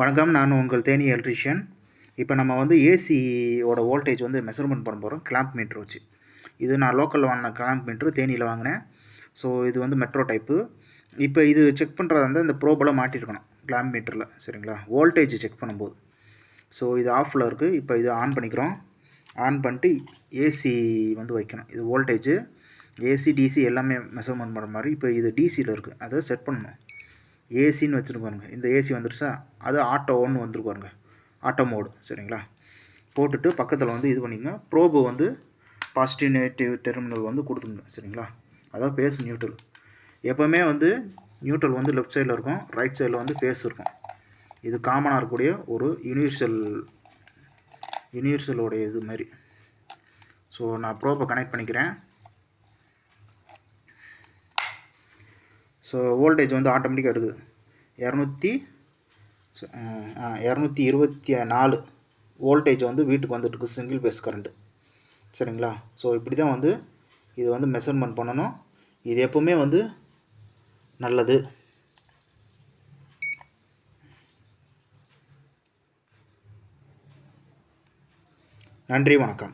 வணக்கம், நான் உங்கள் தேனி எலக்ட்ரீஷியன். இப்போ நம்ம வந்து ஏசியோட வோல்டேஜ் வந்து மெஷர்மெண்ட் பண்ண போகிறோம் கிளாம்ப் மீட்ரு வச்சு. இது நான் லோக்கலில் வாங்கின கிளாம்ப் மீட்ரு, தேனியில் வாங்கினேன். ஸோ இது வந்து மெட்ரோ டைப்பு. இப்போ இது செக் பண்ணுறதா இருந்தால் இந்த ப்ரோபெல்லாம் மாட்டியிருக்கணும் கிளாம்ப் மீட்டரில், சரிங்களா? வோல்டேஜ் செக் பண்ணும்போது. ஸோ இது ஆஃபில் இருக்குது. இப்போ இது ஆன் பண்ணிக்கிறோம். ஆன் பண்ணிட்டு ஏசி வந்து வைக்கணும். இது வோல்டேஜு, ஏசி டிசி எல்லாமே மெஷர்மெண்ட் பண்ணுற மாதிரி. இப்போ இது டிசியில் இருக்குது, அதை செட் பண்ணணும். ஏசின்னு வச்சுருக்கு பாருங்க, இந்த ஏசி வந்துருச்சா, அது ஆட்டோ ஒன்று வந்துருக்கு பாருங்க, ஆட்டோ மோடு, சரிங்களா? போட்டுட்டு பக்கத்தில் வந்து இது பண்ணிங்க, ப்ரோபு வந்து பாசிட்டிவ் நெகட்டிவ் டெர்மினல் வந்து கொடுத்துங்க, சரிங்களா? அதாவது பேஸ் நியூட்ரல். எப்போவுமே வந்து நியூட்ரல் வந்து லெஃப்ட் சைடில் இருக்கும், ரைட் சைடில் வந்து பேஸ் இருக்கும். இது காமனாக இருக்கக்கூடிய ஒரு யூனிவர்சலோடைய இது மாதிரி. ஸோ நான் ப்ரோபை கனெக்ட் பண்ணிக்கிறேன். ஸோ வோல்டேஜ் வந்து ஆட்டோமேட்டிக்காக எடுக்குது. 224 வோல்டேஜ் வந்து வீட்டுக்கு வந்துட்டுருக்கு, சிங்கிள் பேஸ் கரண்ட்டு, சரிங்களா? ஸோ இப்படி தான் வந்து இது வந்து மெஷர்மெண்ட் பண்ணணும். இது எப்போவுமே வந்து நல்லது. நன்றி, வணக்கம்.